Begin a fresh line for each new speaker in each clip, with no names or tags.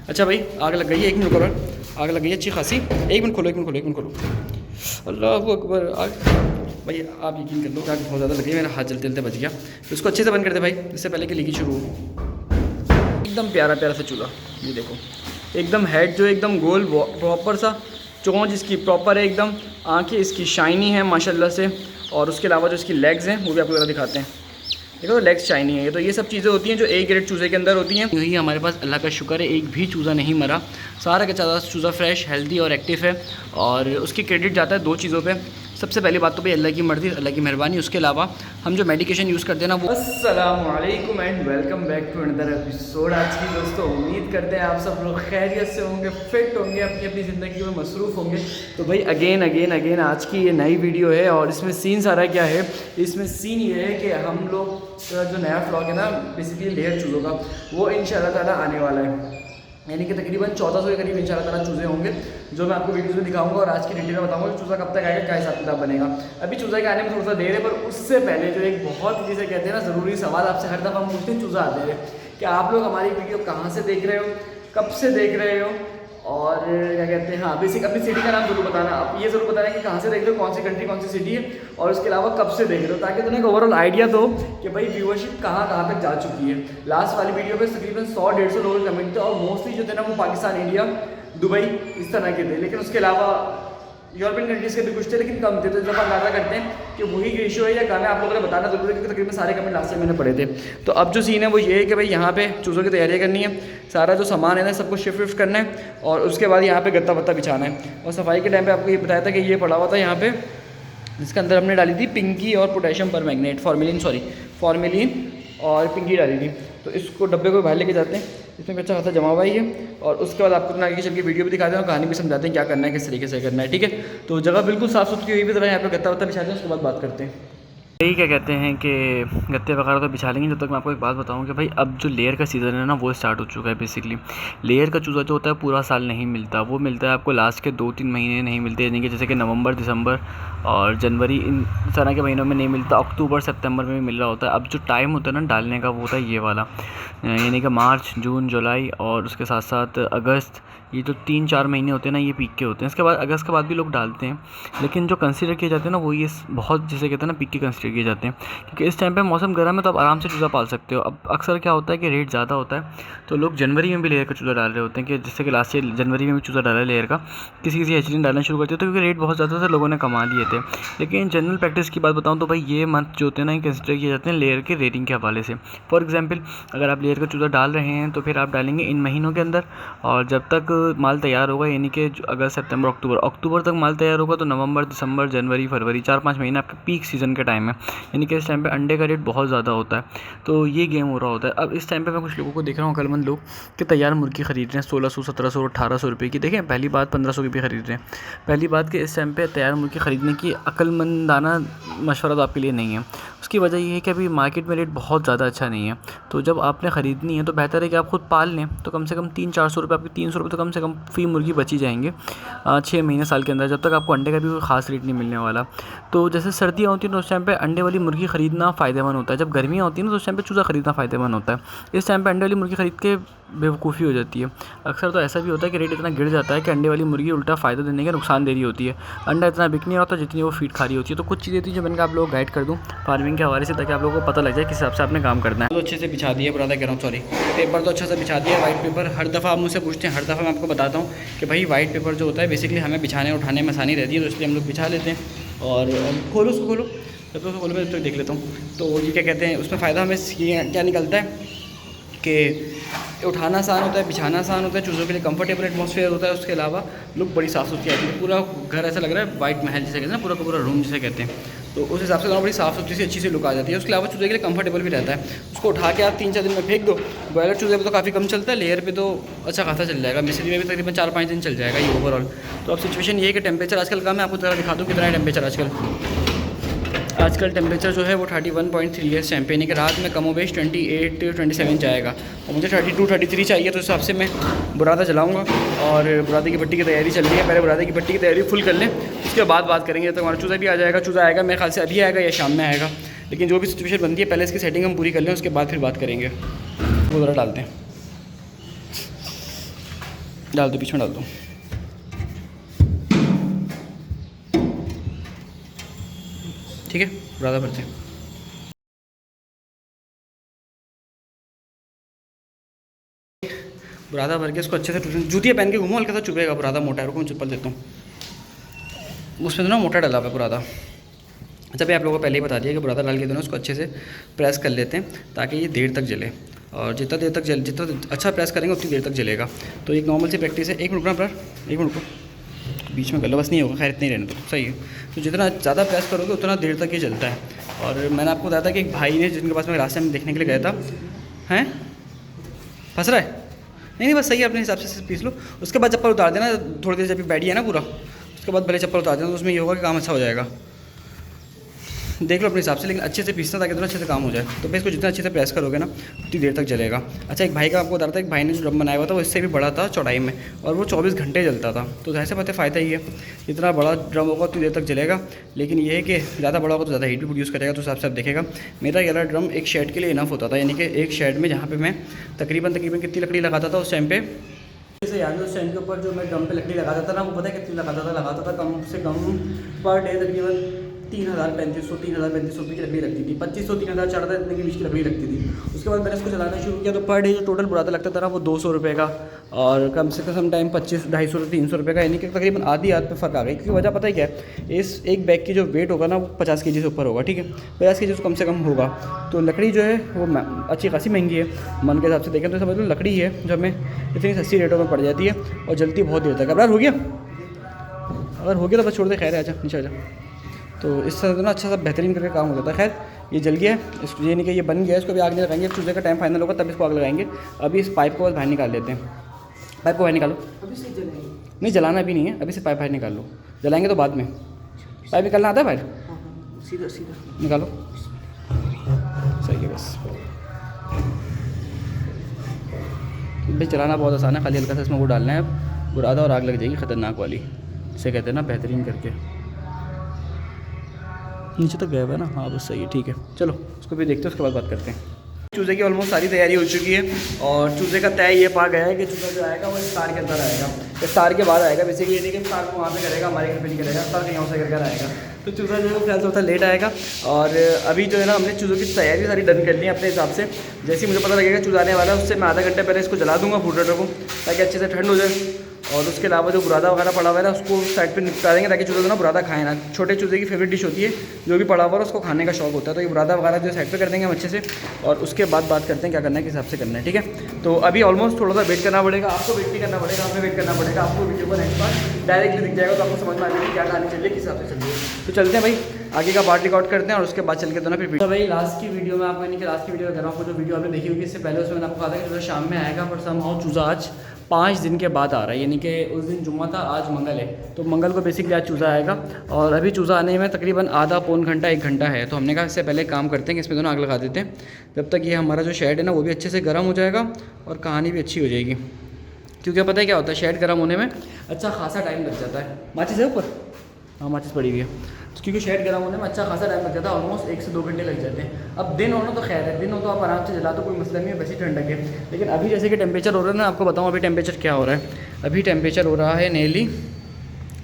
अच्छा भाई, आग लग गई है, 1 मिनट करो, आग लग गई है अच्छी खासी। 1 मिनट खोलो, 1 मिनट खोलो, 1 मिनट खोलो। अल्लाह अकबर। आग भाई आप यकीन कर लो कि आग बहुत ज़्यादा लगी है, मेरा हाथ जलते जलते बच गया। तो इसको अच्छे से बंद कर दे भाई, इससे पहले कि लीकी शुरू हो। एकदम प्यारा प्यारा सा चूल्हा, ये देखो एकदम हेड जो एकदम गोल प्रॉपर सा, चोंच इसकी प्रॉपर है एकदम, आँखें इसकी शाइनी है माशाल्लाह से, और उसके अलावा जो इसकी लेग्स हैं वो भी आपको ज़रा दिखाते हैं। देखो तो लेग्स शाइनी है। तो ये सब चीज़ें होती हैं जो A ग्रेड चूज़े के अंदर होती हैं। यही हमारे पास अल्लाह का शुक्र है, एक भी चूज़ा नहीं मरा, सारा का सारा चूज़ा फ्रेश, हेल्दी और एक्टिव है। और उसकी क्रेडिट जाता है 2 चीज़ों पे। सबसे पहली बात तो भाई अल्लाह की मर्ज़ी, अल्लाह की मेहरबानी। उसके अलावा हम जो मेडिकेशन यूज़ करते हैं ना वो। अस्सलाम वालेकुम and welcome back to another episode. आज की दोस्तों उम्मीद करते हैं आप सब लोग खैरियत से होंगे, फिट होंगे, अपनी अपनी ज़िंदगी में मसरूफ़ होंगे। तो भाई अगेन आज की ये नई वीडियो है और इसमें सीन सारा क्या है, इसमें सीन ये है कि हम लोग का जो नया व्लॉग है ना बेसिकली लेयर चूज़ों का, वो इंशाल्लाह ताला आने वाला है। यानी कि तकरीबन 1400 के करीब इंशाल्लाह ताला चूज़े होंगे जो मैं आपको वीडियोज़ में दिखाऊंगा और आज की डिटेल में बताऊंगा कि चूज़ा कब तक आएगा, क्या हिसाब किताब बनेगा। अभी चूज़ा के आने में थोड़ा सा देर है, पर उससे पहले जो एक बहुत ही जिसे कहते हैं ना ज़रूरी सवाल आपसे हर दफ़ा हम पूछते हैं चूज़ा आते हैं कि आप लोग हमारी वीडियो कहाँ से देख रहे हो, कब से देख रहे हो, और क्या कहते हैं, हाँ बेसिक अपनी सिटी का नाम ज़रूर बताना। अब ये ज़रूर बताना कि कहाँ से देख रहे हो, कौन सी कंट्री, कौन सी सिटी है, और उसके अलावा कब से देख रहे हो, ताकि तुम्हें एक ओवरऑल आइडिया दो कि भाई व्यूअरशिप कहाँ कहाँ तक जा चुकी है। लास्ट वाली वीडियो पे तकरीबन 100-150 लोगों के कमेंट थे और मोस्टली जो थे ना वो पाकिस्तान, इंडिया, दुबई इस तरह के थे, लेकिन उसके अलावा यूरोपियन कंट्रीज़ के भी कुछ थे लेकिन कम थे। तो जब अंदाज़ा करते हैं कि वही रेशियो है या कम है, आप लोगों ने बताना जरूर है क्योंकि तकरीबन सारे कमेंट लास्ट से मैंने पढ़े थे। तो अब जो सीन है वो ये है कि भाई यहाँ पे चूज़ों की तैयारी करनी है, सारा जो सामान है ना सबको शिफ्ट करना है, और उसके बाद यहाँ पे गत्ता वत्ता बिछाना है। और सफाई के टाइम पे आपको ये बताया था कि ये पड़ा हुआ था यहाँ पे, जिसके अंदर हमने डाली थी पिंकी और पोटेशियम पर मैग्नेट, फॉर्मेलिन और पिंकी डाली थी। तो इसको डब्बे को बाहर लेके जाते हैं, इसमें अच्छा खासा जमा हुआ ही है, और उसके बाद आपको आगे चल के वीडियो भी दिखाते हैं और कहानी भी समझाते हैं क्या करना है, किस तरीके से करना है। ठीक है, तो जगह बिल्कुल साफ़ सुथरी हुई भी, ज़रा यहाँ पे गत्ता वत्ता बिछाते हैं, उसके बाद बात करते हैं। यही क्या कहते हैं कि गत्ते वगैरह तो बिछा लेंगे। जब तक मैं आपको एक बात बताऊं कि भाई अब जो लेयर का सीज़न है ना वो स्टार्ट हो चुका है। बेसिकली लेयर का चूज़ा जो होता है पूरा साल नहीं मिलता, वो मिलता है आपको लास्ट के 2-3 महीने नहीं मिलते, यानी कि जैसे कि नवंबर, दिसंबर और जनवरी, इन तरह के महीनों में नहीं मिलता। अक्टूबर, सितंबर में भी मिल रहा होता है। अब जो टाइम होता है ना डालने का वो होता है ये वाला, यानी कि मार्च, जून, जुलाई और उसके साथ साथ अगस्त, ये जो 3-4 महीने होते हैं ना ये पीक के होते हैं। इसके बाद अगस्त के बाद भी लोग डालते हैं, लेकिन जो कंसीडर किए जाते हैं ना वो ये बहुत जिसे कहते हैं ना पीक के कंसीडर किए जाते हैं, क्योंकि इस टाइम पे मौसम गर्म है तो आप आराम से चूज़ा पाल सकते हो। अब अक्सर क्या होता है कि रेट ज़्यादा होता है तो लोग जनवरी में भी लेयर का चूज़ा डाल रहे होते हैं, कि जिससे कि लास्ट ईयर जनवरी में भी चूज़ा डाला लेयर का, किसी हैचरी ने डालना शुरू कर दिया तो क्योंकि रेट बहुत ज़्यादा था लोगों ने कमा लिए थे। लेकिन जनरल प्रैक्टिस की बात बताऊँ तो भाई ये मंथ जो होते हैं ना कंसिडर किए जाते हैं लेयर के रेटिंग के हवाले से। फॉर एग्जाम्पल अगर आप लेयर का चूज़ा डाल रहे हैं तो फिर आप डालेंगे इन महीनों के अंदर, और जब तक माल तैयार होगा यानी कि अगस्त, सितंबर, अक्टूबर तक माल तैयार होगा तो नवंबर, दिसंबर, जनवरी, फरवरी 4-5 महीने आपके पीक सीज़न के टाइम है, यानी कि इस टाइम पे अंडे का रेट बहुत ज़्यादा होता है। तो ये गेम हो रहा होता है। अब इस टाइम पे मैं कुछ लोगों को देख रहा हूँ अक्लमंद लोग कि तैयार मुर्गी खरीद रहे हैं 1600, 1700, 1800 रुपये की। देखें पहली बात 1500 की भी खरीद रहे हैं। पहली बात कि इस टाइम पे तैयार मुर्गी ख़रीदने की अक्लमंदाना मशवरा तो आपके लिए नहीं है। उसकी वजह ये है कि अभी मार्केट में रेट बहुत ज़्यादा अच्छा नहीं है। तो जब आपने ख़रीदनी है तो बेहतर है कि आप खुद पाल लें, तो कम से कम 300-400 रुपये, आपके 300 रुपये तो कम से कम फी मुर्गी बची जाएंगे 6 महीने साल के अंदर, जब तक आपको अंडे का भी कोई ख़ास रेट नहीं मिलने वाला। तो जैसे सर्दियाँ होती हैं तो उस टाइम पे अंडे वाली मुर्गी ख़रीदना फ़ायदेमंद होता है, जब गर्मियाँ होती हैं तो उस टाइम पे चूज़ा ख़रीदना फ़ायदेमंद होता है। इस टाइम पे अंडे वाली मुर्गी ख़रीद के बेवकूफ़ी हो जाती है। अक्सर तो ऐसा भी होता है कि रेट इतना गिर जाता है कि अंडे वाली मुर्गी उल्टा फ़ायदा देने का नुकसान दे रही होती है। अंडा इतना बिक नहीं होता जितनी वो फीड खा रही होती है। तो कुछ चीज़ें थी जो मैंने आप लोगों को गाइड कर दूँ फार्मिंग के हवाले से, ताकि आप लोगों को पता लग जाए किस हिसाब से आपने काम करना है। तो अच्छे से बिछा दिया, बुरा कह रहा हूँ सॉरी, पेपर तो अच्छा से बिछा दिया। वाइट पेपर हर दफ़ा आप मुझसे पूछते हैं, हर दफ़ा मैं आपको बताता हूँ कि भाई वाइट पेपर जो होता है बेसिकली हमें बिछाने उठाने में आसानी रहती है, तो इसलिए हम लोग बिछा लेते हैं। और खोलो उसको, खोलो जब तक खोलो मैं जब तक देख लेता हूँ। तो ये क्या कहते हैं उसमें फ़ायदा हमें क्या निकलता है कि उठाना आसान होता है, बिछाना आसान होता है, चूज़ों के लिए कंफर्टेबल एटमॉस्फेयर होता है। उसके अलावा लुक बड़ी साफ़ सुथरी आती है, पूरा घर ऐसा लग रहा है वाइट महल जिसे कहते हैं ना, पूरा का पूरा रूम जिसे कहते हैं। तो उस हिसाब से बड़ी साफ़ सुथरी सी अच्छी सी लुक आ जाती है। उसके अलावा चूज़े के लिए कंफर्टेबल भी रहता है। उसको उठा के आप 3-4 दिन में फेंक दो। बॉयलर चूज़े पर तो काफ़ी कम चलता है, लेयर पे तो अच्छा खासा चल जाएगा। मिस्री में भी तकरीबन 4-5 दिन चल जाएगा ये ओवरऑल। तो अब सिचुएशन ये है कि टेम्परेचर आजकल कम है, आपको ज़रा दिखा दूँ कितना है टेम्परेचर आजकल टेम्परेचर जो है वो 31.3 है इस टाइम पे, यानी कि रात में कमोबेश 28-27 जाएगा, और मुझे 32-33 चाहिए। तो इस हिसाब से मैं बुरादा जलाऊँगा, और बुरादे की भट्टी की तैयारी चल रही है। पहले बुरादे की भट्टी की तैयारी फुल कर लें, उसके बाद बात करेंगे। तो हमारा चूज़ा भी आ जाएगा, चूज़ा आएगा मेरे ख्याल से अभी आएगा या शाम में आएगा, लेकिन जो भी सिचुएशन बनती है पहले इसकी सेटिंग हम पूरी कर लें, उसके बाद फिर बात करेंगे। वो ज़रा डालते हैं। डाल दो, बीच में डाल दो। ठीक है, बुरादा भरते हैं। बुरादा भर के इसको अच्छे से जूतियाँ पहन के घूमो, हल्का सा चुभेगा बुरादा, मोटा है। रुको मैं चप्पल देता हूँ, उसमें तो ना मोटा डाला हुआ है बुरादा। अच्छा भाई, आप लोगों को पहले ही बता दिया कि बुरादा डाल के दोनों उसको अच्छे से प्रेस कर लेते हैं ताकि ये देर तक जले। और जितना अच्छा प्रेस करेंगे उतनी देर तक जलेगा। तो एक नॉर्मल सी प्रैक्टिस है। एक मिनट रुकना, एक मिनट रुको, बीच में कर लो, बस नहीं होगा, खैर इतनी रहने दो, सही है। तो जितना ज़्यादा प्रेस करोगे उतना देर तक ये जलता है। और मैंने आपको बताया था कि एक भाई ने, जिनके पास मैं रास्ते में देखने के लिए गया था, हैं फंस रहा है, नहीं बस सही है, अपने हिसाब से पीस लो। उसके बाद चप्पल उतार देना थोड़ी देर, जब बैठी है ना पूरा, उसके बाद भले चप्पल उतार देना, तो उसमें ये होगा कि काम अच्छा हो जाएगा। देख लो अपने हिसाब से, लेकिन अच्छे से पीसना ताकि दोनों अच्छे से काम हो जाए। तो फिर इसको जितना अच्छे से प्रेस करोगे ना उतनी देर तक जलेगा। अच्छा, एक भाई का आपको बता रहा था, एक भाई ने जो ड्रम बनाया हुआ था वो इससे भी बड़ा था चौड़ाई में, और वो 24 घंटे जलता था। तो जाहिर सी बात है, फ़ायदा ही है, जितना बड़ा ड्रम होगा उतनी देर तक जलेगा। लेकिन ये है कि ज़्यादा बड़ा होगा तो ज़्यादा हीट भी प्रोड्यूस करेगा। तो हिसाब से आप देखेगा, मेरा ये वाला ड्रम एक शेड के लिए इनफ होता था, यानी कि एक शेड में जहाँ पर मैं तकरीबन कितनी लकड़ी लगाता था उस टाइम पे, जैसे याद है उस टाइम के ऊपर जो मैं ड्रम पे लकड़ी लगाता था ना, वो पता है कितनी लगाता था कम से कम पर डे तकरीबन 3,000-3,500 रुपये की लकड़ी लगती थी। 2,500, 3,000, 4,000 इतने के बीच की लकड़ी लगती थी। उसके बाद मैंने इसको चलाना शुरू किया तो पर डे जो टोटल बुरादा लगता था ना वो 200 रुपये का, और कम से कम टाइम 25-250 से 300 रुपये का, यानी कि तकरीबन आधी पे फ़र्क आ गई। क्योंकि वजह पता है क्या है, इस एक बैग की जो वेट होगा ना वो 50 kg से ऊपर होगा। ठीक है, 50 kg कम से कम होगा। तो लकड़ी जो है वो अच्छी खासी महंगी है, मन के हिसाब से देखें तो समझ लो लकड़ी है जो हमें इतनी सस्ती रेटों में पड़ जाती है और जलती बहुत देर तक। अब हो गया, अगर हो गया तो बस छोड़ दे, खैर है, आजा नीचे आजा। तो इस तरह से ना अच्छा सा बेहतरीन करके काम हो जाता है। खैर ये जल गया है, इसको ये नहीं कि ये बन गया है, इसको भी आग नहीं लगाएंगे। चूल्हे का टाइम फाइनल होगा तब इसको आग लगाएंगे। अभी इस पाइप को बस बाहर निकाल लेते हैं। पाइप को बाहर निकालो, अभी से जलाएंगे, नहीं जलाना भी नहीं है, अभी से पाइप बाहर निकाल लो, जलाएंगे तो बाद में। पाइप निकालना आता है बाहर, सीधा सीधा निकालो, सही है। बस भाई चलाना बहुत आसान है, खाली हल्का सा इसमें वो डालना है, बुरादा और आग लग जाएगी ख़तरनाक वाली, इसे कहते हैं ना बेहतरीन करके। नीचे तक गया हुआ है ना, हाँ बस सही है, ठीक है। चलो उसको भी देखते हैं, उसके बाद बात करते हैं। चूज़े की ऑलमोस्ट सारी तैयारी हो चुकी है और चूज़े का तय ये पा गया है कि चूज़ा जो आएगा वो इफ्तार के अंदर आएगा, इफ्तार के बाद आएगा। बेसिकली ये नहीं कि इफ्तार को वहाँ पे करेगा, हमारे घर पे नहीं करेगा, इफ्तार कहीं और से करके आएगा। तो चूज़ा जो है ख्याल से होता लेट आएगा। और अभी जो है ना हमने चूज़ों की तैयारी सारी डन कर ली है अपने हिसाब से। जैसे ही मुझे पता लगेगा चूज़ा आने वाला है उससे मैं आधा घंटे पहले इसको जला दूँगा फूड को, ताकि अच्छे से ठंड हो जाए। और उसके अलावा जो बुरादा वगैरह पड़ा हुआ है ना उसको साइड पे निपटा देंगे ताकि चूज़ा ना बुरादा खाए ना। छोटे चूज़े की फेवरेट डिश होती है, जो भी पड़ा हुआ है उसको खाने का शौक होता है। तो ये बुरादा वगैरह जो साइड पे कर देंगे हम अच्छे से, और उसके बाद बात करते हैं क्या करना है, किस हिसाब से करना है। ठीक है, तो अभी ऑलमोस्ट थोड़ा सा वेट करना पड़ेगा, आपको वेट नहीं करना पड़ेगा, हमें वेट करना पड़ेगा। आपको वीडियो को नेक्स्ट बार डायरेक्टली दिख जाएगा तो आपको समझ में आ जाएगी क्या खानी चाहिए, किस हिसाब से चलिए। तो चलते हैं भाई, आगे का पार्ट रिकॉर्ड करते हैं और उसके बाद चल के तो ना फिर। तो भाई लास्ट की वीडियो में आपको, यानी कि लास्ट की वीडियो कर रहा हूँ, जो वीडियो आपने देखी होगी इससे पहले, उसमें मैंने आपको कहा था कि चूज़ा शाम में आएगा, पर समहाउ चूज़ा आज 5 दिन के बाद आ रहा है। यानी कि उस दिन जुम्मा था, आज मंगल है, तो मंगल को बेसिकली आज चूज़ा आएगा। और अभी चूज़ा आने में तकरीबन आधा पौन घंटा 1 घंटा है। तो हमने कहा इससे पहले काम करते हैं कि इसमें दोनों आग लगा देते हैं, जब तक ये हमारा जो शेड है ना वो भी अच्छे से गर्म हो जाएगा और कहानी भी अच्छी हो जाएगी। क्योंकि पता है क्या होता है, शेड गर्म होने में अच्छा खासा टाइम लग जाता है। माचिस है ऊपर, हाँ माचिस पड़ी हुई है। तो क्योंकि शेड गर्म होने में अच्छा खासा टाइम लग जाता है, ऑलमोस्ट 1 से 2 घंटे लग जाते हैं। अब दिन हो ना तो खैर है, दिन हो तो आप आराम से जला तो कोई मसला नहीं है, वैसे ठंडक है। लेकिन अभी जैसे कि टेम्परेचर हो रहा है ना, आपको बताऊँ अभी टेम्परेचर क्या हो रहा है। अभी टेम्परेचर हो रहा है नियरली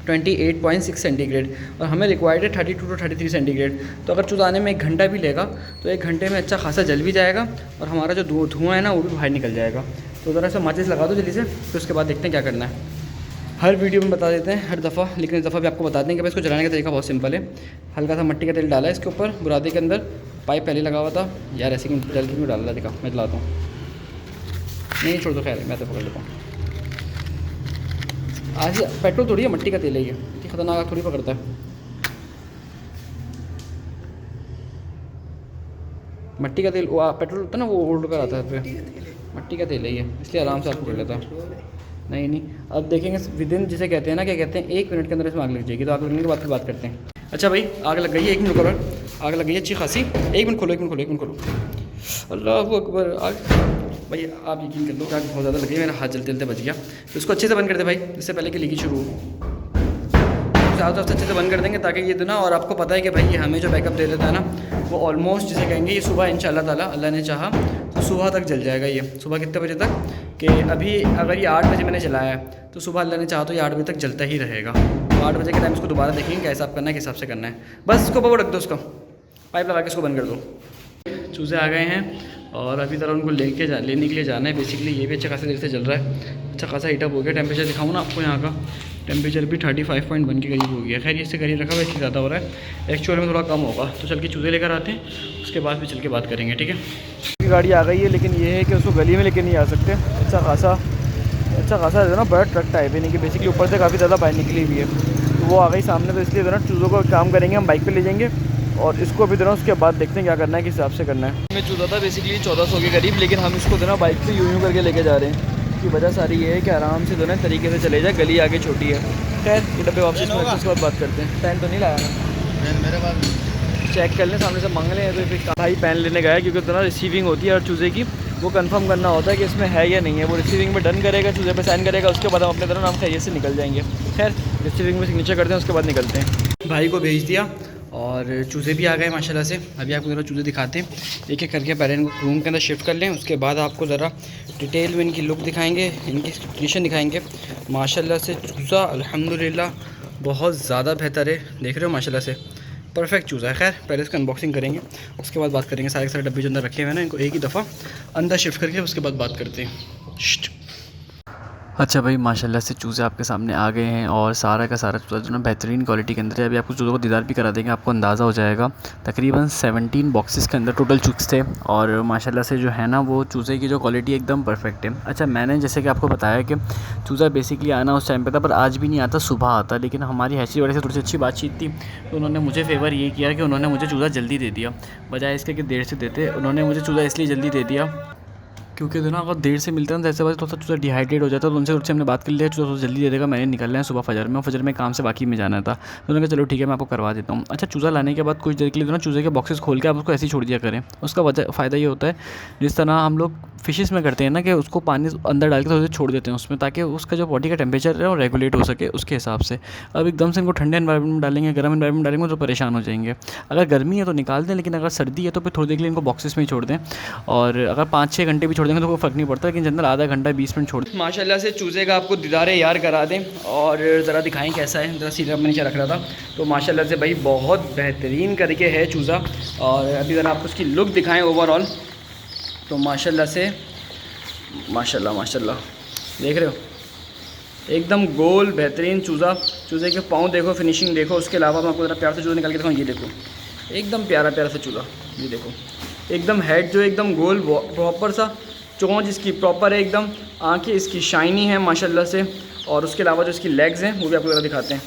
28.6 सेंटीग्रेड, और हमें रिक्वायर्ड है 32 to 33 सेंटीग्रेड। तो अगर चूज़ा आने में 1 घंटा भी लेगा तो 1 घंटे में अच्छा खासा जल भी जाएगा और हमारा जो धुआं है ना वो भी बाहर निकल जाएगा। तो ज़रा सा माचिस लगा दो जल्दी से, फिर उसके बाद देखते हैं क्या करना है। हर वीडियो में बता देते हैं हर दफ़ा, लेकिन इस दफ़ा भी आपको बता दें कि इसको जलाने का तरीका बहुत सिंपल है। हल्का सा मिट्टी का तेल डाला है इसके ऊपर, बुरादे के अंदर पाइप पहले लगा हुआ था यार, ऐसे कि जल क्यों डाल रहा, देखा मैं जलाता हूँ, नहीं छोड़ दो, खैर मैं तो पकड़ लेता हूँ। आज पेट्रोल थोड़ी है, मिट्टी का तेल है ये, खतरनाक आग थोड़ी पकड़ता है। मिट्टी का तेल पेट्रोल होता है ना, वो उल्ट कर आता है पे, मिट्टी का तेल है ये, इसलिए आराम से आप पकड़ लेता है। नहीं अब देखेंगे विदिन, जिसे कहते हैं ना, क्या कहते हैं 1 मिनट के अंदर इसमें आग लग जाएगी। तो आग लगने के बाद फिर बात करते हैं। अच्छा भाई आग लग गई है, 1 मिनट रुको, आग लग गई है अच्छी खासी। 1 मिनट खोलो, 1 मिनट खोलो। अल्लाह अकबर, आग भाई आप यकीन कर लो आग बहुत ज़्यादा लग गई, मेरा हाथ जलते जलते बच गया। तो इसको अच्छे से बंद कर दे भाई, इससे पहले कि लीकी शुरू हो। चारों तरफ से अच्छे से बंद कर देंगे ताकि ये तो ना, और आपको पता है कि भाई ये हमें जो बैकअप दे देता है ना वो ऑलमोस्ट जिसे कहेंगे ये सुबह इंशाल्लाह ताला अल्लाह ने चाहा तो सुबह तक जल जाएगा। ये सुबह कितने बजे तक, कि अभी अगर ये 8 बजे मैंने चलाया है तो सुबह अल्लाह ने चाहा तो ये 8 बजे तक जलता ही रहेगा। तो 8 बजे के टाइम इसको दोबारा देखेंगे क्या हिसाब करना है, किस हिसाब से करना है। बस इसको ऊपर रख दो, उसका पाइप लगा के इसको बंद कर दो। चूज़े आ गए हैं और अभी तरह उनको लेने के लिए जाना है। बेसिकली ये भी अच्छा खासा देर से जल रहा है, अच्छा खासा हीटअप हो गया। टेम्परेचर दिखाऊँ ना आपको, यहाँ का टेम्परेचर भी 35.1 के करीब हो गया। खैर ये इससे करीब रखा हुआ, इससे ज़्यादा हो रहा है, एक्चुअल में थोड़ा कम होगा। तो चल के चूज़े लेकर आते हैं, उसके बाद भी चल के बात करेंगे, ठीक है। गाड़ी आ गई है, लेकिन ये है कि उसको गली में लेके नहीं आ सकते। अच्छा खासा है ना, बड़ा ट्रक टाइप है, यानी कि बेसिकली ऊपर से काफ़ी ज़्यादा बाहर निकली हुई है। तो वो आ गई सामने, तो इसलिए ना चूज़ों को काम करेंगे, हम बाइक पे ले जाएंगे और इसको भी देना, उसके बाद देखते हैं क्या करना है, किस हिसाब से करना है। मैं चूज़ा था बेसिकली 1400 के करीब, लेकिन हम इसको देना बाइक पे यूँ करके लेके जा रहे हैं। की वजह सारी ये है कि आराम से दोनों तरीके से चले जाए, गली आगे छोटी है। खैर ये डब्बे वापस में उसके बाद बात करते हैं। पैन तो नहीं लाया ना, मेरे पास चेक कर लें, सामने से मांग लें। तो फिर भाई पैन लेने गया, क्योंकि तरह रिसीविंग होती है और चूज़े की वो कंफर्म करना होता है कि इसमें है या नहीं है। वो रिसीविंग में डन करेगा, चूज़े पे साइन करेगा, उसके बाद हम अपने तरह नाम खैरियत से निकल जाएंगे। खैर रिसीविंग में सिग्नेचर करते हैं, उसके बाद निकलते हैं। भाई को भेज दिया और चूज़े भी आ गए माशाल्लाह से। अभी आपको ज़रा चूज़े दिखाते हैं, एक एक करके पहले इनको रूम के अंदर शिफ्ट कर लें, उसके बाद आपको ज़रा डिटेल में इनकी लुक दिखाएंगे, इनकी कंडीशन दिखाएंगे। माशाल्लाह से चूज़ा अल्हम्दुलिल्लाह बहुत ज़्यादा बेहतर है, देख रहे हो माशाल्लाह से परफेक्ट चूज़ा है। खैर पहले इसका अनबॉक्सिंग करेंगे, उसके बाद बात करेंगे। सारे के सारे डब्बे जो अंदर रखे हुए हैं ना, इनको एक ही दफ़ा अंदर शिफ्ट करके उसके बाद बात करते हैं।
अच्छा भाई माशाल्लाह से चूज़े आपके सामने आ गए हैं और सारा का सारा चूज़ा जो ना बेहतरीन क्वालिटी के अंदर है। अभी आपको चूज़ों को दीदार भी करा देंगे, आपको अंदाज़ा हो जाएगा। तकरीबन 17 बॉक्सेस के अंदर टोटल चूज़ थे और माशाल्लाह से जो है ना वो चूज़े की जो क्वालिटी एकदम परफेक्ट है। अच्छा मैंने जैसे कि आपको बताया कि चूज़ा बेसिकली आना उस टाइम पर था, पर आज भी नहीं आता, सुबह आता। लेकिन हमारी हैचरी वाले से थोड़ी सी अच्छी बातचीत थी, तो उन्होंने मुझे फेवर ये किया कि उन्होंने मुझे चूज़ा जल्दी दे दिया, बजाय इसके कि देर से देते। उन्होंने मुझे चूज़ा इसलिए जल्दी दे दिया क्योंकि जो ना अगर देर से मिलता है ना, जैसे थोड़ा सा चूज़ा डिहाइड्रेट हो जाता है। तो उनसे हमने बात कर लिया, चूज़ा थोड़ा जल्दी दे देगा, मैंने निकलना है सुबह फजर में, फजर में काम से बाकी में जाना था। तो उन्होंने कहा चलो ठीक है मैं आपको करवा देता हूँ। अच्छा चूज़ा लाने के बाद कुछ देर के लिए तो ना चूज़े के बॉक्सेस खोल के आप उसको ऐसे ही छोड़ दिया करें। उसका वजह फ़ायदा ये होता है, जिस तरह हम लोग फ़िशेस में करते हैं ना, कि उसको पानी अंदर डाल के थोड़ी देर छोड़ देते हैं उसमें, ताकि उसका जो बॉडी का टेम्परेचर है वो रेगुलेट हो सके उसके हिसाब से। अब एकदम से इनको ठंडे एनवायरनमेंट में डालेंगे, गर्म एनवायरनमेंट में डालेंगे तो परेशान हो जाएंगे। अगर गर्मी है तो निकाल दें, लेकिन अगर सर्दी है तो फिर थोड़ी देर के लिए इनको बॉक्सेस में ही छोड़ दें। और अगर 5-6 घंटे भी छोड़ देंगे तो कोई फ़र्क नहीं पड़ता, लेकिन जनरल आधा घंटा 20 मिनट छोड़ दें।
माशाल्लाह से चूज़े का आपको दीदारे यार करा दें और ज़रा दिखाएं कैसा है। ज़रा सीधा मैं नीचे रख रहा था, तो माशाल्लाह से भाई बहुत बेहतरीन करके है चूज़ा। और अभी ज़रा आपको उसकी लुक दिखाएं ओवरऑल, तो माशाल्लाह से माशाल्लाह देख रहे हो, एकदम गोल बेहतरीन चूज़ा। चूज़े के पाँव देखो, फिनिशिंग देखो। उसके अलावा मैं आपको ज़रा प्यार से चूज़ा निकाल के दिखाऊँ, ये देखो एकदम प्यारा सा चूज़ा। ये देखो एकदम हेड जो एकदम गोल प्रॉपर सा, चोंच इसकी प्रॉपर है एकदम, आंखें इसकी शाइनी है माशाल्लाह से। और उसके अलावा जो इसकी लेग्स हैं वो भी आपको ज़रा दिखाते हैं,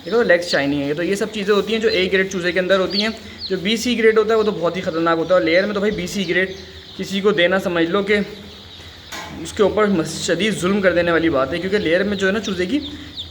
देखो लेग्स शाइनी है। तो ये सब चीज़ें होती हैं जो ए ग्रेड चूज़े के अंदर होती हैं। जो BC ग्रेड होता है वो तो बहुत ही ख़तरनाक होता है। और लेयर में तो भाई BC ग्रेड किसी को देना समझ लो कि उसके ऊपर शदीद जुल्म कर देने वाली बात है, क्योंकि लेयर में जो है ना चूज़े की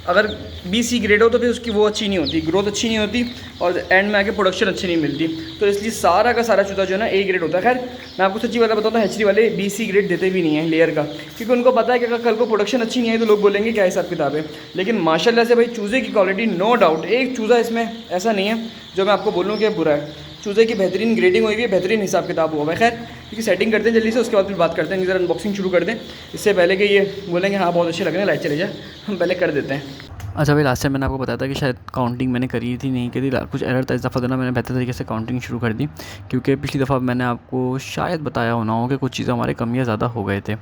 अगर BC ग्रेड हो तो फिर उसकी वो अच्छी नहीं होती, ग्रोथ अच्छी नहीं होती और एंड में आके प्रोडक्शन अच्छी नहीं मिलती। तो इसलिए सारा का सारा चूज़ा जो है ना A ग्रेड होता है। खैर मैं आपको सच्ची बात बताता हूँ, हैचरी वाले BC ग्रेड देते भी नहीं हैं लेयर का, क्योंकि उनको पता है कि अगर कल को प्रोडक्शन अच्छी नहीं है तो लोग बोलेंगे क्या हिसाब किताब है। लेकिन माशाल्लाह से भाई चूज़े की क्वालिटी नो डाउट, एक चूज़ा इसमें ऐसा नहीं है जो मैं आपको बोलूँ कि बुरा है। चूज़े की बेहतरीन ग्रेडिंग हुई है, बेहतरीन हिसाब किताब हुआ है। खैर क्योंकि सेटिंग करते हैं जल्दी से, उसके बाद फिर बात करते हैं। ज़रा अनबॉक्सिंग शुरू कर दें, इससे पहले कि ये बोलेंगे हाँ बहुत अच्छे लग रहे हैं लाइट चले जाए, हम पहले कर देते हैं।
अच्छा भाई लास्ट टाइम मैंने आपको बताया था कि शायद काउंटिंग मैंने करी थी नहीं करी, कुछ एरर था। इस दफ़ा देना मैंने बेहतर तरीके से काउंटिंग शुरू कर दी, क्योंकि पिछली दफ़ा मैंने आपको शायद बताया होना हो कि कुछ चीज़ें हमारे कमियाँ ज़्यादा हो गए थे।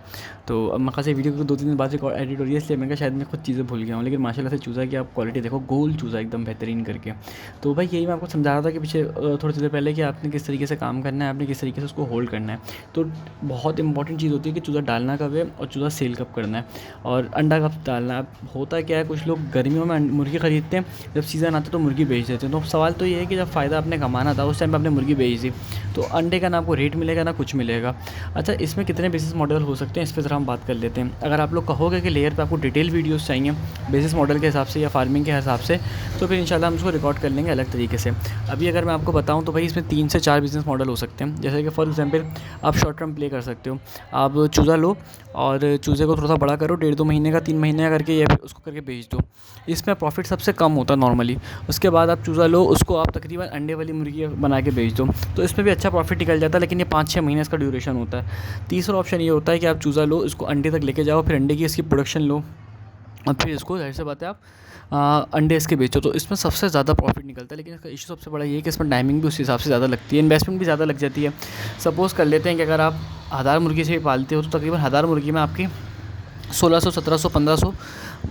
तो अब मैं खासी वीडियो को 2-3 दिन बाद से एडिट हो रही है, इसलिए मैं शायद मैं कुछ चीज़ें भूल गया हूँ। लेकिन माशाल्लाह से चूज़ा की आप क्वालिटी देखो, गोल चूज़ा एकदम बेहतरीन करके। तो भाई यही मैं आपको समझा रहा था कि पीछे थोड़ी देर पहले कि आपने किस तरीके से काम करना है, आपने किस तरीके से उसको होल्ड करना है। तो बहुत इंपॉर्टेंट चीज़ होती है कि चूज़ा डालना कब है और चूज़ा सेल कब करना है और अंडा कब डालना है। अब होता क्या है, कुछ लोग गर्मियों में मुर्गी ख़रीदते हैं, जब सीज़न आता है तो मुर्गी बेच देते हैं। तो सवाल तो ये है कि जब फ़ायदा आपने कमाना था उस टाइम पे आपने मुर्गी बेच दी, तो अंडे का ना आपको रेट मिलेगा ना कुछ मिलेगा। अच्छा इसमें कितने बिज़नेस मॉडल हो सकते हैं, इस पर ज़रा हम बात कर लेते हैं। अगर आप लोग कहोगे कि लेयर पे आपको डिटेल वीडियोस चाहिए बिज़नेस मॉडल के हिसाब से या फार्मिंग के हिसाब से, तो फिर इंशाल्लाह हम उसको रिकॉर्ड कर लेंगे अलग तरीके से। अभी अगर मैं आपको बताऊँ तो भाई इसमें 3 से 4 बिज़नेस मॉडल हो सकते हैं। जैसे कि फॉर एग्जाम्पल आप शॉर्ट टर्म प्ले कर सकते हो, आप चूज़ा लो और चूज़े को थोड़ा सा बड़ा करो, 1.5-2 महीने का 3 महीने का करके, या फिर उसको करके बेच दो। इसमें प्रॉफिट सबसे कम होता है नॉर्मली। उसके बाद आप चूज़ा लो, उसको आप तकरीबन अंडे वाली मुर्गी बना के बेच दो, तो इसमें भी अच्छा प्रॉफिट निकल जाता है, लेकिन ये 5-6 महीने इसका ड्यूरेशन होता है। तीसरा ऑप्शन ये होता है कि आप चूज़ा लो, इसको अंडे तक लेके जाओ, फिर अंडे की इसकी प्रोडक्शन लो और फिर इसको जाहिर सी बात है आप अंडे इसके बेचो, तो इसमें सबसे ज़्यादा प्रॉफिट निकलता है। लेकिन इसका इशू सबसे बड़ा ये है कि इसमें टाइमिंग भी उस हिसाब से ज़्यादा लगती है, इन्वेस्टमेंट भी ज़्यादा लग जाती है। सपोज़ कर लेते हैं कि अगर आप 1000 मुर्गी से भी पालते हो, तो तकरीबन 1000 मुर्गी में आपकी 1600, 1700, 1500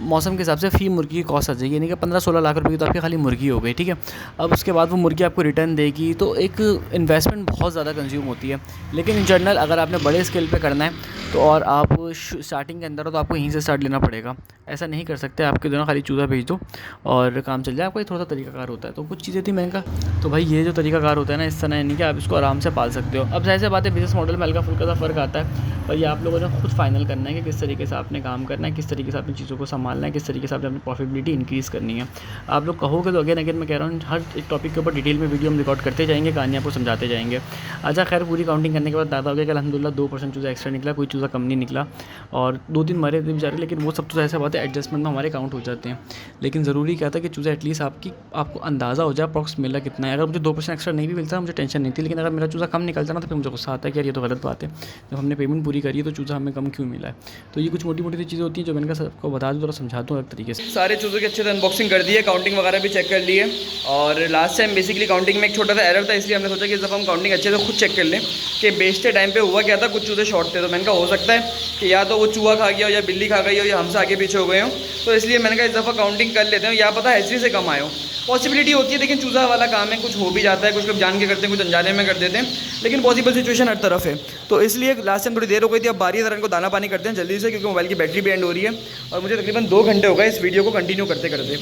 मौसम के हिसाब से फ़ी मुर्गी की कॉस्ट आ जाएगी, यानी कि 15-16 लाख रुपए की तो आपकी खाली मुर्गी हो गई, ठीक है। अब उसके बाद वो मुर्गी आपको रिटर्न देगी, तो एक इन्वेस्टमेंट बहुत ज़्यादा कंज्यूम होती है। लेकिन इन जनरल अगर आपने बड़े स्केल पे करना है तो और आप स्टार्टिंग के अंदर हो, तो आपको यहीं से स्टार्ट लेना पड़ेगा। ऐसा नहीं कर सकते आपके दोनों खाली चूज़ा भेज दो और काम चल जाए। आपका ये थोड़ा सा तरीकाकार होता है। तो कुछ चीज़ें थी महंगा, तो भाई ये जो तरीकाकार होता है ना, इस तरह यानी कि आप इसको आराम से पाल सकते हो। अब जाहिर सी बात है बिज़नेस मॉडल में हल्का फुल्का सा फ़र्क आता है, पर ये आप लोगों ने खुद फाइनल करना है कि किस तरीके से आपने काम करना है, किस तरीके से आपने चीज़ों को संभालना है, किस तरीके से आपने अपनी प्रॉफिटेबिलिटी इंक्रीज़ करनी है। आप लोग कहोगे तो अगेन मैं कह रहा हूँ, हर एक टॉपिक के ऊपर डिटेल में वीडियो हम रिकॉर्ड करते जाएंगे, कहानी आपको समझाते जाएंगे। अच्छा खैर, पूरी काउंटिंग करने के बाद दादा हो गया कि अल्हम्दुलिल्लाह 2% चूज़ा एक्स्ट्रा निकला, कोई चूज़ा कम नहीं निकला, और 2-3 मरे थे बेचारे, लेकिन वो सब तो ऐसा बात है एडजस्टमेंट में हमारे काउंट हो जाते हैं। लेकिन ज़रूरी क्या था कि चूज़ा एटलीस्ट आपको अंदाज़ा हो जाए अप्रॉक्स मिला कितना है। अगर मुझे 2% एक्स्ट्रा नहीं भी मिलता मुझे टेंशन नहीं थी, लेकिन अगर मेरा चूज़ा कम निकलता ना, तो फिर मुझे गुस्सा आता है कि यार ये तो गलत बात है, जब हमने पेमेंट पूरी करी है तो चूज़ा हमें कम क्यों मिला है। तो ये कुछ मोटी मोटी चीज़ें होती हैं जो मैंने कहा सबको बता दूँ, थोड़ा समझा दूँ अलग तरीके से।
सारे चूज़ों की अच्छे से अनबॉक्सिंग कर दी है, काउंटिंग वगैरह भी चेक कर ली है। और लास्ट टाइम बेसिकली काउंटिंग में एक छोटा सा एरर था, इसलिए हमने सोचा कि इस दफ़ा हम काउंटिंग अच्छे से खुद चेक कर लें कि बेचते टाइम पे हुआ क्या था। कुछ चूज़े शॉर्ट थे, तो मैंने कहा हो सकता है कि या तो वो चूहा खा गया हो, या बिल्ली खा गई हो, या हमसे आगे पीछे हो गए हो, तो इसलिए मैंने कहा इस दफ़ा काउंटिंग कर लेते हैं, या पता हैचरी से कम आए हो। पॉसिबिलिटी होती है, लेकिन चूज़ा वाला काम है, कुछ हो भी जाता है, कुछ लोग जान के करते हैं, कुछ अनजाने में कर देते हैं, लेकिन पॉसिबल सिचुएशन हर तरफ है। तो इसलिए लास्ट टाइम थोड़ी देर हो गई थी, अब बारी है को दाना पानी करते हैं जल्दी से, क्योंकि मोबाइल की बैटरी भी एंड हो रही है और मुझे तकरीबन 2 घंटे हो गए इस वीडियो को कंटिन्यू करते करते,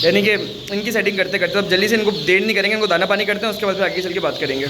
यानी कि इनकी सेटिंग करते करते। अब जल्दी से इनको देर नहीं करेंगे, इनको दाना पानी करते हैं, उसके बाद फिर आगे चल के बात करेंगे।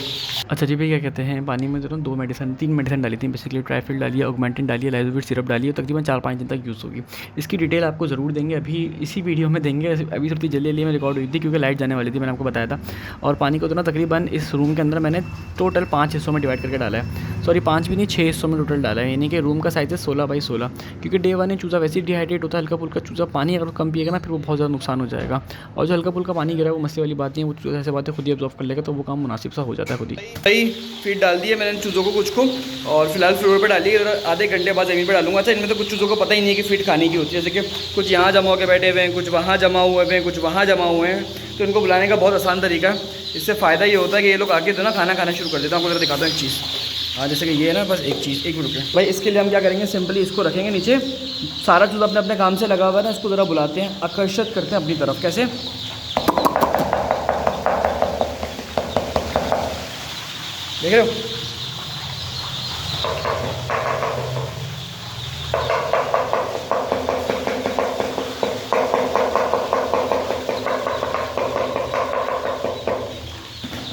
अच्छा जी भाई, क्या कहते हैं, पानी में जो 3 मेडिसिन डाली थी बेसिकली, ट्राइफिल डाली है, ऑगमेंटिन डाली है, लाइजोविट सिरप डाली है, तकरीबन 4-5 दिन तक यूज़ होगी। इसकी डिटेल आपको ज़रूर देंगे, अभी इसी वीडियो में देंगे। अभी सबसे जल्दी में रिकॉर्ड हुई थी क्योंकि लाइट जाने वाली थी, मैंने आपको बताया था। और पानी को तो ना तकरीबन इस रूम के अंदर मैंने टोटल 5 हिस्सों में डिवाइड करके डाला है, सॉरी 5 भी नहीं 6 हिस्सों में टोटल डाला है, यानी कि रूम का साइज़ है 16x16, क्योंकि डे 1 में चूज़ा वैसे ही डिहाइड्रेट होता है। हल्का फुल्का चूज़ा पानी अगर कम पिएगा ना, फिर वो बहुत ज़्यादा नुकसान हो जाएगा। और जो हल्का फुल्का पानी गिरा है वो मसले वाली बात नहीं है, वो चूज़ा ऐसे बातें खुद ही ऑब्जॉर्व कर लेगा, तो वो काम मुनासिब सा हो जाता है खुद ही।
भाई फीड डाल दी है मैंने चूज़ों को कुछ को, और फिलहाल फ्लोर पर डाली है, आधे घंटे बाद ज़मीन पर डालूंगा। अच्छा, इनमें तो कुछ चूज़ों को पता ही नहीं है कि फीड खाने की होती है, जैसे कि कुछ यहाँ जमा होकर बैठे हुए हैं, कुछ वहाँ जमा हुए हैं, कुछ वहाँ जमा हुए हैं, तो इनको बुलाने का बहुत आसान तरीका है। इससे फ़ायदा ये होता है कि ये लोग आके तो ना खाना खाना शुरू कर देते हैं। आपको ज़रा दिखाता हूँ एक चीज़। हाँ, जैसे कि ये है ना, बस एक चीज़, एक मिनट भाई, इसके लिए हम क्या करेंगे, सिंपली इसको रखेंगे नीचे, सारा चूज़ा अपने अपने काम से लगा हुआ है ना, इसको ज़रा बुलाते हैं, आकर्षित करते हैं अपनी तरफ। कैसे? देख रहे हो?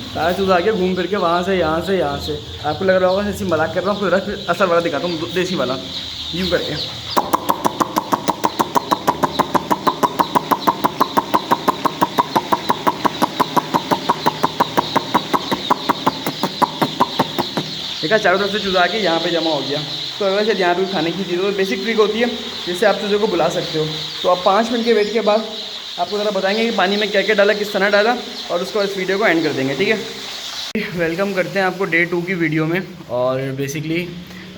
सारा चूज़ा आ गया घूम फिर के, वहाँ से यहाँ से यहाँ से। आपको लग रहा होगा ऐसी मजाक कर रहा हूँ, फिर असर वाला दिखाता हूँ, देसी वाला, यूँ करके। देखा, चारों तरफ से चूज़ा आके यहाँ पे जमा हो गया। तो अगर शायद यहाँ पे खाने की चीज़, तो बेसिक ट्रिक होती है जिससे आप चूज़ों को बुला सकते हो। तो आप 5 मिनट के वेट के बाद आपको ज़रा बताएंगे कि पानी में क्या क्या डाला, किस तरह डाला, और उसको इस वीडियो को एंड कर देंगे, ठीक है। वेलकम करते हैं आपको डे 2 की वीडियो में। और बेसिकली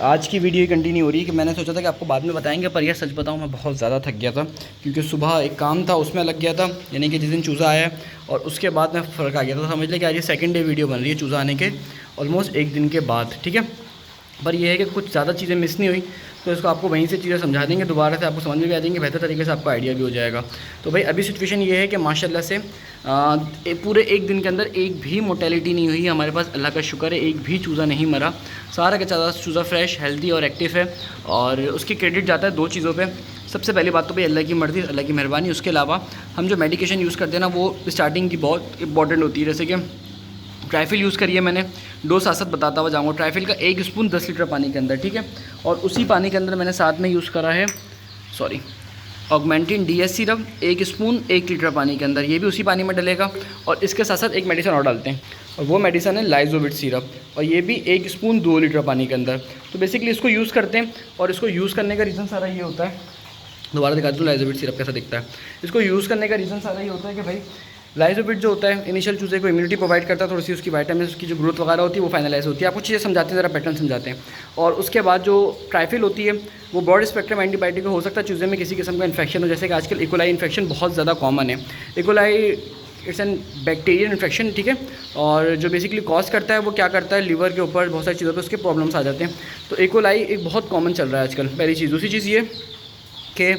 आज की वीडियो कंटिन्यू हो रही है कि मैंने सोचा था कि आपको बाद में बताएंगे, पर यार सच बताऊं मैं बहुत ज़्यादा थक गया था, क्योंकि सुबह एक काम था उसमें लग गया था, यानी कि जिस दिन चूज़ा आया, और उसके बाद में फ़र्क आ गया था। समझ लें कि आज ये 2nd डे वीडियो बन रही है चूज़ा आने के ऑलमोस्ट 1 दिन के बाद, ठीक है। पर यह है कि कुछ ज़्यादा चीज़ें मिस नहीं हुई, तो इसको आपको वहीं से चीज़ें समझा देंगे, दोबारा से आपको समझ में भी आ जाएंगे, बेहतर तरीके से आपको आइडिया भी हो जाएगा। तो भाई अभी सिचुएशन ये है कि माशाल्लाह से पूरे 1 दिन के अंदर एक भी मोर्टेलिटी नहीं हुई हमारे पास, अल्लाह का शुक्र है, एक भी चूज़ा नहीं मरा। सारा का सारा चूज़ा फ्रेश, हेल्दी और एक्टिव है, और उसकी क्रेडिट जाता है 2 चीज़ों पे। सबसे पहली बात तो भाई अल्लाह की मर्ज़ी, अल्लाह की मेहरबानी। उसके अलावा हम जो मेडिकेशन यूज़ करते हैं ना, वो स्टार्टिंग की बहुत इंपॉर्टेंट होती है। जैसे कि ट्राइफिल यूज़ करिए, मैंने डोज साथ बताता हुआ जाऊँगा। ट्राइफिल का 1 स्पून 10 लीटर पानी के अंदर, ठीक है। और उसी पानी के अंदर मैंने साथ में यूज़ करा है Augmentin DS syrup 1 spoon 1 litre पानी के अंदर, ये भी उसी पानी में डलेगा। और इसके साथ साथ एक मेडिसिन और डालते हैं, और वो मेडिसिन है लाइजोविट सिरप, और ये भी 1 स्पून 2 लीटर पानी के अंदर। तो बेसिकली इसको यूज़ करते हैं, और इसको यूज़ करने का रीज़न सारा ये होता है दोबारा दिखाता हूँ लाइजोबिट सिरप कैसा दिखता है। इसको यूज़ करने का रीज़न सारा ये होता है कि भाई लाइजोबिट जो होता है इनिशियल चूजे को इम्यूनिटी प्रोवाइड करता है, थोड़ी सी उसकी वाइटामिन उसकी जो ग्रोथ वगैरह होती है वो फाइनलाइज होती है। आपको चीज़ें समझाते हैं, ज़रा पैटर्न समझाते हैं। और उसके बाद जो ट्राइफिल होती है वो ब्रॉड स्पेक्ट्रम एंटीबायोटिक हो सकता है चूजे में किसी किस्म का इन्फेक्शन हो, जैसे कि आजकल इकोलाई इन्फेक्शन बहुत ज़्यादा कॉमन है। E coli it's an bacterial infection, ठीक है। और जो बेसिकली कॉज करता है वो क्या करता है, लिवर के ऊपर बहुत सारी चीज़ों पे उसके प्रॉब्लम्स आ जाते हैं। तो इकोलाई एक बहुत कॉमन चल रहा है आजकल, पहली चीज़। दूसरी चीज़ ये कि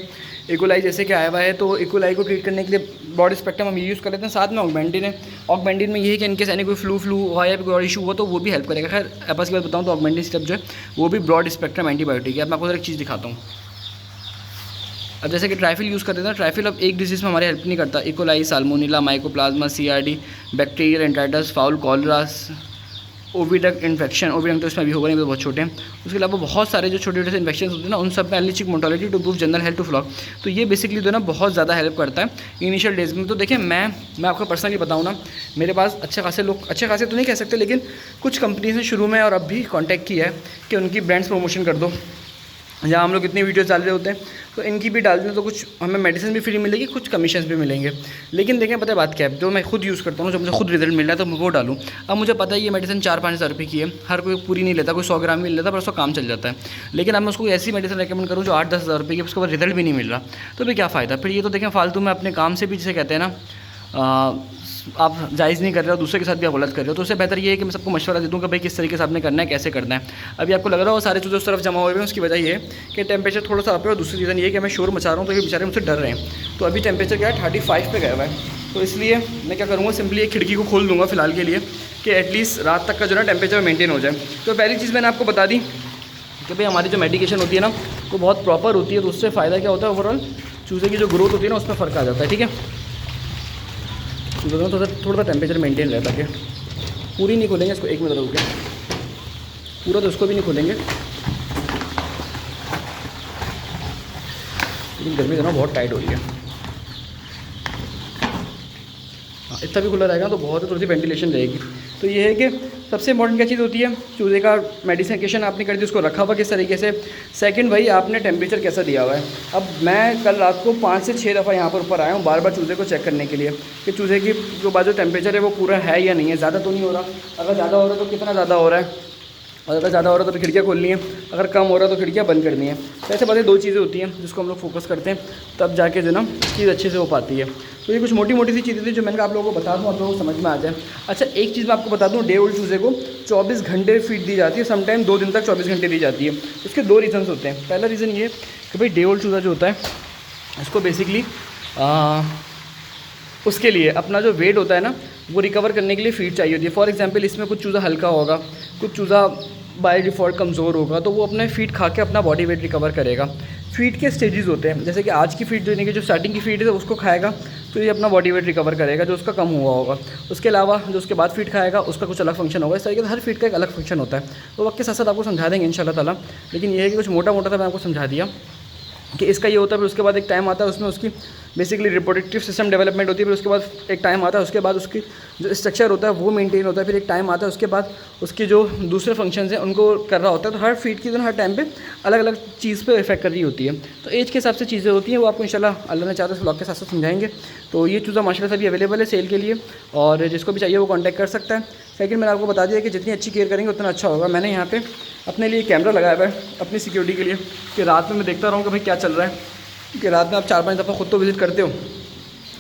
इकोलाई जैसे कि आया हुआ है, तो इकोलाई को ट्रीट करने के लिए ब्रॉड स्पेक्ट्रम हम यूज़ कर लेते हैं। साथ में ऑगमेंटिन है। ऑगमेंटिन में ये है कि इनकेस यानी कोई फ्लू हुआ या कोई और इशू हुआ तो वो भी हेल्प करेगा। खैर आपस की बात बताऊँ तो ऑगमेंटिन सिरप जो है वो भी ब्रॉड स्पेक्ट्रम एंटीबायोटिक है। अब मैं आपको एक चीज़ दिखाता हूँ। अब जैसे कि ट्राइफिल यूज़ करते हैं, ट्राइफिल अब एक डिजीज़ में हमारे हेल्प नहीं करता। E coli, salmonella, mycoplasma, CRD, bacterial enteritis, fowl choleras, oviduct infection. Oviduct तो इसमें भी होगा नहीं, तो बहुत छोटे हैं। उसके अलावा बहुत सारे जो छोटे छोटे से इन्फेक्शन होते हैं ना, उन सब में एलिचिक mortality to improve general health to flock. तो ये बेसिकली जो है ना बहुत ज़्यादा हेल्प करता है इनिशियल डेज में। तो देखिए मैं आपको पर्सनली बताऊँ ना, मेरे पास अच्छे खासे लोग, अच्छे खासे तो नहीं कह सकते, लेकिन कुछ कंपनीज ने शुरू में और अब भी कॉन्टैक्ट किया है कि उनकी ब्रांड्स प्रमोशन कर दो। जहाँ हम लोग इतनी वीडियोस डाल रहे होते हैं तो इनकी भी डाल दें तो कुछ हमें मेडिसिन भी फ्री मिलेगी, कुछ कमीशन भी मिलेंगे। लेकिन देखें पता है बात क्या है, जो मैं खुद यूज़ करता हूँ, जो मुझे खुद रिजल्ट मिल रहा है तो मैं वो डालूँ। अब मुझे पता है ये मेडिसिन 4-5 हज़ार रुपये की है, हर कोई पूरी नहीं लेता, कोई 100 ग्राम भी लेता, पर उसका काम चल जाता है। लेकिन अब मैं उसको ऐसी मेडिसिन रेकमेंड करूँ जो 8-10 हज़ार रुपये की, उसके बाद रिजल्ट भी नहीं मिल रहा, तो फिर क्या फ़ायदा। फिर ये तो देखें फालतू में अपने काम से भी, जिसे कहते हैं ना आप जायज़ नहीं कर रहे हो, दूसरे के साथ भी आप गलत कर रहे हो। तो उससे बेहतर ये है कि मैं सबको मशवरा दे दूँ कि भाई किस तरीके से आपने करना है, कैसे करना है। अभी आपको लग रहा हो सारे चीज़ें उस तरफ जमा हुए हैं, उसकी वजह ये है कि टेम्परेचर थोड़ा सा अप है, और दूसरी रीज़न ये है कि मैं शोर मचा रहा हूँ तो ये बेचारे मुझसे डर रहे हैं। तो अभी टेम्परेचर क्या है, 35 पे गया हुआ है। तो इसलिए मैं क्या करूँगा, सिंपली एक खिड़की को खोल दूँगा फिलहाल के लिए कि एटलीस्ट रात तक का जो है टेम्परेचर मेंटेन हो जाए। तो पहली चीज़ मैंने आपको बता दी कि भाई हमारी जो मेडिकेशन होती है ना वो बहुत प्रॉपर होती है। तो उससे फ़ायदा क्या होता है, ओवरऑल चूज़े की जो ग्रोथ होती है ना उसमें फ़र्क आ जाता है, ठीक है। थोड़ा सा टेम्परेचर मेंटेन रहता है। पूरी नहीं खोलेंगे इसको, 1 मिनट रुक के, पूरा तो इसको भी नहीं खोलेंगे, लेकिन गर्मी जो ना बहुत टाइट हो रही है। हाँ इतना भी खुला रहेगा तो बहुत थोड़ी सी वेंटिलेशन रहेगी। तो ये है कि सबसे इंपॉर्टेंट क्या चीज़ होती है, चूज़े का मेडिसिनेशन आपने कर दी, उसको रखा हुआ किस तरीके से। सेकंड भाई आपने टेम्परेचर कैसा दिया हुआ है। अब मैं कल रात को 5 से 6 दफ़ा यहाँ पर ऊपर आया हूँ बार बार चूज़े को चेक करने के लिए कि चूज़े की जो बाजू टेम्परेचर है वो पूरा है या नहीं है, ज़्यादा तो नहीं हो रहा। अगर ज़्यादा हो रहा है तो कितना ज़्यादा हो रहा है, और अगर ज़्यादा हो रहा है तो फिर खिड़कियाँ खोलनी है, अगर कम हो रहा है तो खिड़कियाँ बंद करनी है। तो ऐसे बातें 2 चीज़ें होती हैं जिसको हम लोग फोकस करते हैं, तब जाके जो ना चीज़ अच्छे से हो पाती है। तो ये कुछ मोटी मोटी सी चीज़ें थी जो मैंने आप लोगों को बता दूँ, आप लोगों को समझ में आ जाए। अच्छा एक चीज़ मैं आपको बता दूँ, डे ओल्ड चूज़े को 24 घंटे फीड दी जाती है, समटाइम 2 दिन तक 24 घंटे दी जाती है। इसके 2 रीज़न्स होते हैं। पहला रीज़न ये कि भाई डे ओल्ड चूज़ा जो होता है इसको बेसिकली उसके लिए अपना जो वेट होता है ना वो रिकवर करने के लिए फीड चाहिए होती है। फॉर एग्जांपल इसमें कुछ चूज़ा हल्का होगा, कुछ चूज़ा बाय डिफ़ॉल्ट कमज़ोर होगा, तो वो अपने फीड खा के अपना बॉडी वेट रिकवर करेगा। फीड के स्टेजेस होते हैं, जैसे कि आज की फीड देने की जो स्टार्टिंग की फीड है उसको खाएगा तो ये अपना बॉडी वेट रिकवर करेगा जो उसका कम हुआ होगा। उसके अलावा जो उसके बाद फीड खाएगा उसका कुछ अलग फंक्शन होगा। इस तरीके से हर फीड का एक अलग फंक्शन होता है। तो वक्त के साथ साथ आपको समझा देंगे इंशाल्लाह ताला, लेकिन ये है कि कुछ मोटा मोटा था मैं आपको समझा दिया कि इसका ये होता है। फिर उसके बाद एक टाइम आता है उसमें उसकी बेसिकली रिप्रोडक्टिव सिस्टम डेवलपमेंट होती है। फिर उसके बाद एक टाइम आता है, उसके बाद उसकी जो स्ट्रक्चर होता है वो मेंटेन होता है। फिर एक टाइम आता है उसके बाद उसके जो दूसरे फंक्शंस हैं उनको कर रहा होता है। तो हर फीड की हर टाइम पे अलग अलग चीज़ पे इफेक्ट कर रही होती है। तो एज के हिसाब से चीज़ें होती हैं, वो आपको इंशाल्लाह अल्लाह ने चाहता है इस व्लॉग के साथ साथ समझाएंगे। तो ये चूज़ा माशाल्लाह से भी अवेलेबल है सेल के लिए, और जिसको भी चाहिए वो कॉन्टैक्ट कर सकता है। सेकंड मैंने आपको बता दिया कि जितनी अच्छी केयर करेंगे उतना अच्छा होगा। मैंने यहाँ पे अपने लिए कैमरा लगाया हुआ है अपनी सिक्योरिटी के लिए कि रात में मैं देखता रहूँ कि भाई क्या चल रहा है, कि रात में आप 4-5 दफ़ा खुद तो विज़िट करते हो,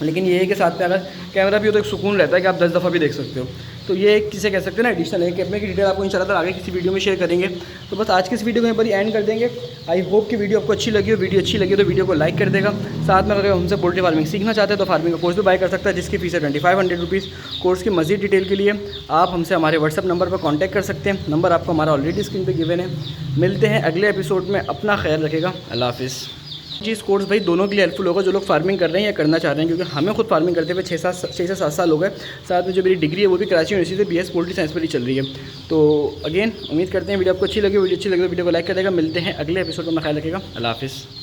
लेकिन ये है कि साथ में अगर कैमरा भी हो तो एक सुकून रहता है कि आप 10 दफ़ा भी देख सकते हो। तो ये एक किसे कह सकते हैं ना एडिशनल है। कैमरे की डिटेल आपको इंशाल्लाह आगे किसी वीडियो में शेयर करेंगे। तो बस आज की इस वीडियो को यहाँ पर ही एंड कर देंगे। आई होप कि वीडियो आपको अच्छी लगी हो। वीडियो अच्छी लगी तो वीडियो को लाइक कर देगा। साथ में अगर हमसे पोल्ट्री फार्मिंग सीखना चाहते हैं तो फार्मिंग का कोर्स भी बाय कर सकता है, जिसकी फीस है 2500 रुपीज़। कोर्स की मज़ीद डिटेल के लिए आप हमसे हमारे व्हाट्सअप नंबर पर कॉन्टैक्ट कर सकते हैं। नंबर आपको हमारा ऑलरेडी स्क्रीन पर गिवन है। मिलते हैं अगले एपिसोड में, अपना ख्याल रखेगा, अल्लाह हाफिज़। जी इस कोर्स भाई दोनों के लिए हेल्पफुल होगा, जो लोग फार्मिंग कर रहे हैं या करना चाह रहे हैं, क्योंकि हमें खुद फार्मिंग करते हुए 6 से 7 साल हो गए। साथ में जो मेरी डिग्री है वो भी कराची यूनिवर्सिटी से BS पोल्ट्री साइंस पर ही चल रही है। तो अगेन उम्मीद करते हैं वीडियो आपको अच्छी लगी। वीडियो अच्छी लगी तो वीडियो को लाइक कर देगा। मिलते हैं अगले एपिसोड में, ख्याल रखेगा, अल्लाह हाफिज़।